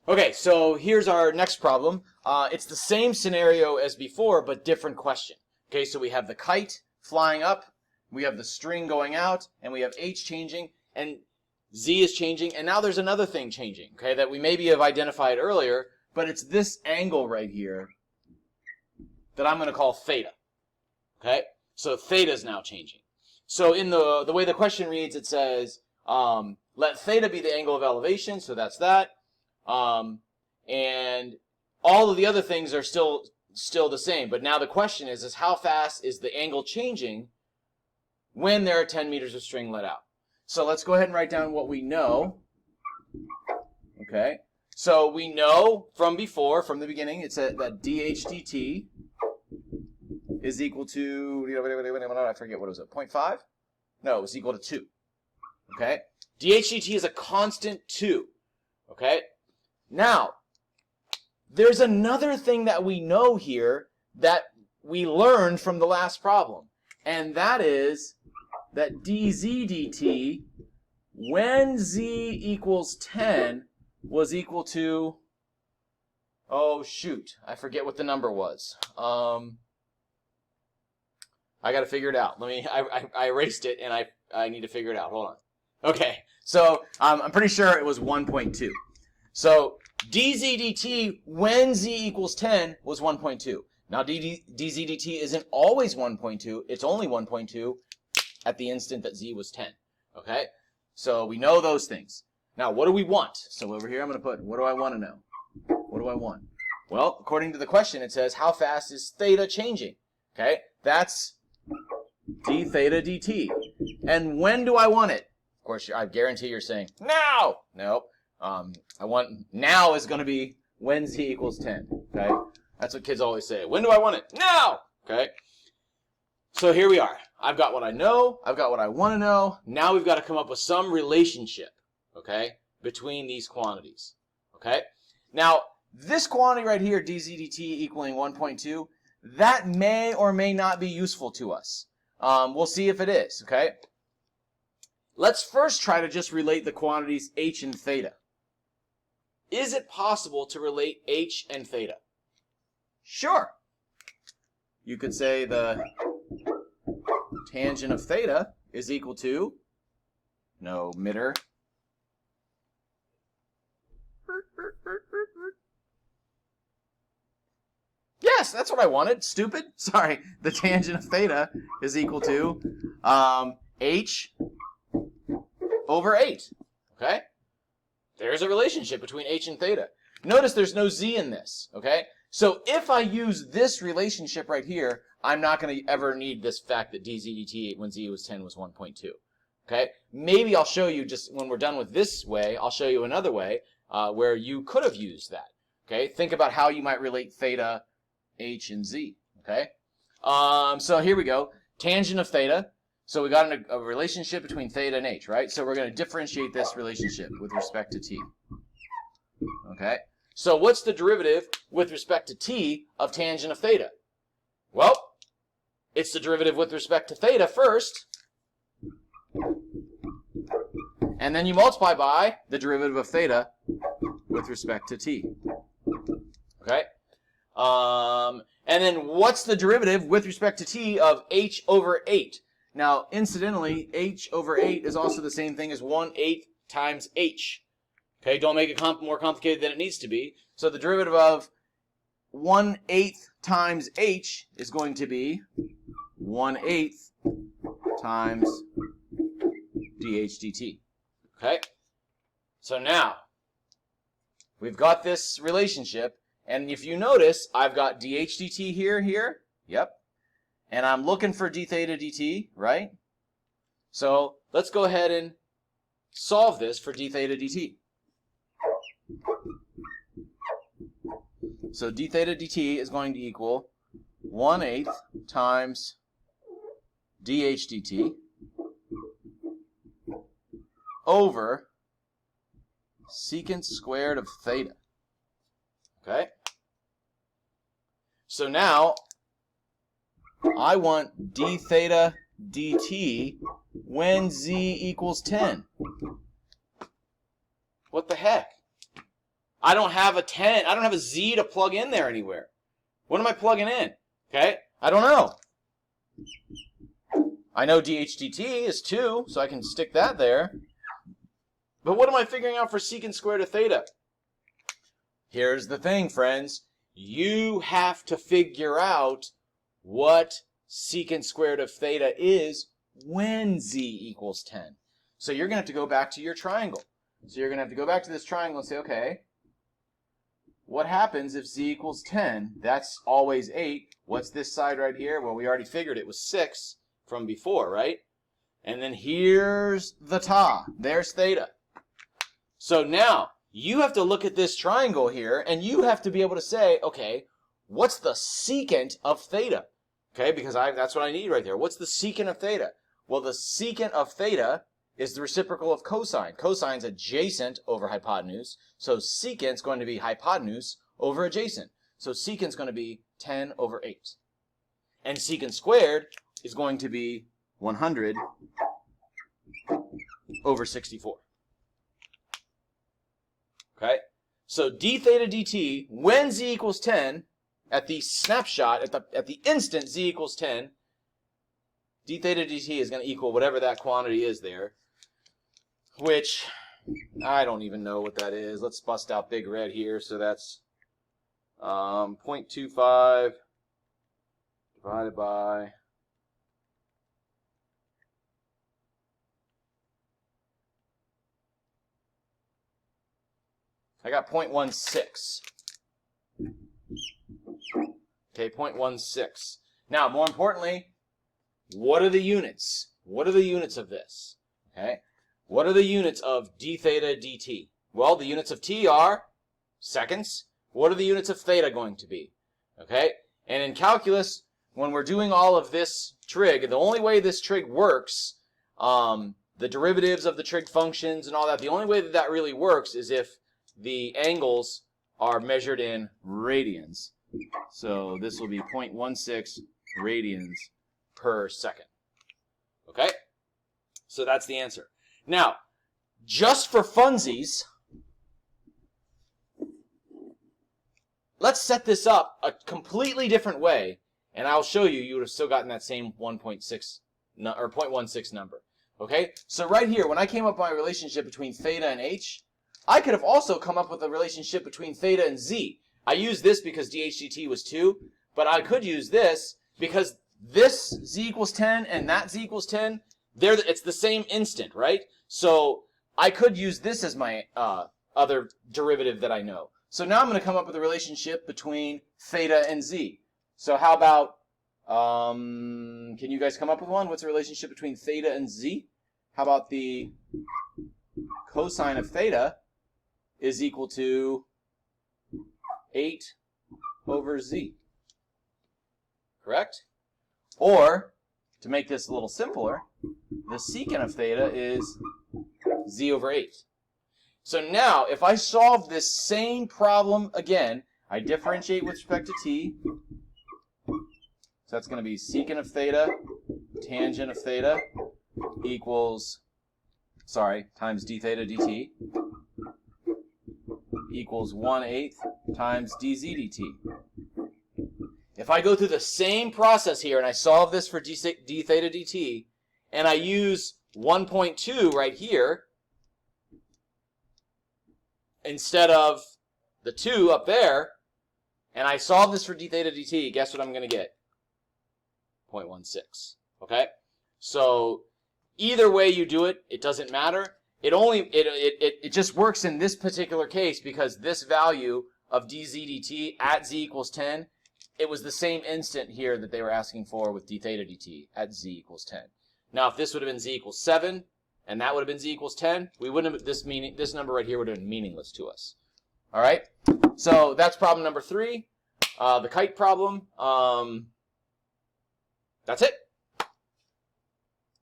Okay, so here's our next problem. It's the same scenario as before, but different question. Okay, so we have the kite flying up, we have the string going out, and we have h changing, and z is changing, and now there's another thing changing, okay, that we maybe have identified earlier, but it's this angle right here that I'm going to call theta. Okay, so theta is now changing. So in the way the question reads, it says, let theta be the angle of elevation, so that's that. And all of the other things are still the same. But now the question is how fast is the angle changing when there are 10 meters of string let out? So let's go ahead and write down what we know. Okay, so we know from before, from the beginning, it's that dH dt is equal to, I forget, what was it, 0.5? No, it was equal to 2. Okay, dH dt is a constant 2. Okay, now, there's another thing that we know here that we learned from the last problem, and that is that dz dt, when z equals 10, was equal to, oh shoot, I forget what the number was. I got to figure it out. I erased it, and I need to figure it out. Hold on. Okay, so I'm pretty sure it was 1.2. So dz dt when z equals 10 was 1.2. Now dz dt isn't always 1.2. It's only 1.2 at the instant that z was 10. Okay? So we know those things. Now what do we want? So over here I'm going to put, what do I want to know? What do I want? Well, according to the question, it says, how fast is theta changing? Okay? That's d theta dt. And when do I want it? Of course, I guarantee you're saying, now! Nope. I want, now is going to be when z equals 10, okay? That's what kids always say. When do I want it? Now! Okay? So here we are. I've got what I know. I've got what I want to know. Now we've got to come up with some relationship, okay, between these quantities, okay? Now, this quantity right here, dz dt equaling 1.2, that may or may not be useful to us. We'll see if it is, okay? Let's first try to just relate the quantities h and theta. Is it possible to relate h and theta? Sure. You could say the tangent of theta is equal to, no mitter, yes, that's what I wanted, stupid. Sorry, the tangent of theta is equal to h over 8, okay? There's a relationship between h and theta. Notice there's no z in this, okay? So if I use this relationship right here, I'm not going to ever need this fact that dz dt when z was 10 was 1.2, okay? Maybe I'll show you, just when we're done with this way, I'll show you another way where you could have used that, okay? Think about how you might relate theta, h, and z, okay? So here we go. Tangent of theta. So we got a relationship between theta and h, right? So we're going to differentiate this relationship with respect to t. Okay? So what's the derivative with respect to t of tangent of theta? Well, it's the derivative with respect to theta first, and then you multiply by the derivative of theta with respect to t. Okay? And then what's the derivative with respect to t of h over 8? Now, incidentally, h over 8 is also the same thing as 1/8 times h. Okay, don't make it more complicated than it needs to be. So the derivative of 1/8 times h is going to be 1/8 times dh dt. Okay? So now, we've got this relationship, and if you notice, I've got dh dt here. Yep. And I'm looking for d theta dt, right? So let's go ahead and solve this for d theta dt. So d theta dt is going to equal 1/8 times dh dt over secant squared of theta. Okay? So now I want d theta dt when z equals 10. What the heck? I don't have a 10. I don't have a z to plug in there anywhere. What am I plugging in? Okay, I don't know. I know dHdt is 2, so I can stick that there. But what am I figuring out for secant squared of theta? Here's the thing, friends. You have to figure out what secant squared of theta is when z equals 10. So you're going to have to go back to your triangle. So you're going to have to go back to this triangle and say, okay, what happens if z equals 10? That's always 8. What's this side right here? Well, we already figured it was 6 from before, right? And then here's the ta. There's theta. So now, you have to look at this triangle here, and you have to be able to say, okay, what's the secant of theta? Okay, because that's what I need right there. What's the secant of theta? Well, the secant of theta is the reciprocal of cosine. Cosine's adjacent over hypotenuse, so secant's going to be hypotenuse over adjacent. So secant's going to be 10 over 8. And secant squared is going to be 100 over 64. Okay? So d theta dt, when z equals 10, at the snapshot, at the instant z equals 10, d theta dt is going to equal whatever that quantity is there, which I don't even know what that is. Let's bust out big red here. So that's 0.25 divided by I got 0.16. Okay, 0.16. Now, more importantly, what are the units? What are the units of this? Okay, what are the units of d theta dt? Well, the units of t are seconds. What are the units of theta going to be? Okay, and in calculus, when we're doing all of this trig, the only way this trig works, the derivatives of the trig functions and all that, the only way that that really works is if the angles are measured in radians. So this will be 0.16 radians per second. Okay? So that's the answer. Now, just for funsies, let's set this up a completely different way, and I'll show you, you would have still gotten that same 1.6 or 0.16 number. Okay? So right here, when I came up with my relationship between theta and h, I could have also come up with a relationship between theta and z. I used this because dHdt was 2, but I could use this because this z equals 10 and that z equals 10, it's the same instant, right? So I could use this as my other derivative that I know. So now I'm going to come up with a relationship between theta and z. So how about, can you guys come up with one? What's the relationship between theta and z? How about the cosine of theta is equal to 8 over z. Correct? Or, to make this a little simpler, the secant of theta is z over 8. So now, if I solve this same problem again, I differentiate with respect to t. So that's going to be secant of theta, tangent of theta, equals, times d theta dt, equals 1/8 times dz dt. If I go through the same process here and I solve this for d theta dt, and I use 1.2 right here, instead of the 2 up there, and I solve this for d theta dt, guess what I'm going to get? 0.16. Okay? So either way you do it, it doesn't matter. It just works in this particular case because this value of dz dt at z equals 10, it was the same instant here that they were asking for with d theta dt at z equals 10. Now, if this would have been z equals 7, and that would have been z equals 10, we wouldn't have, this number right here would have been meaningless to us. All right? So that's problem number 3. The kite problem. That's it.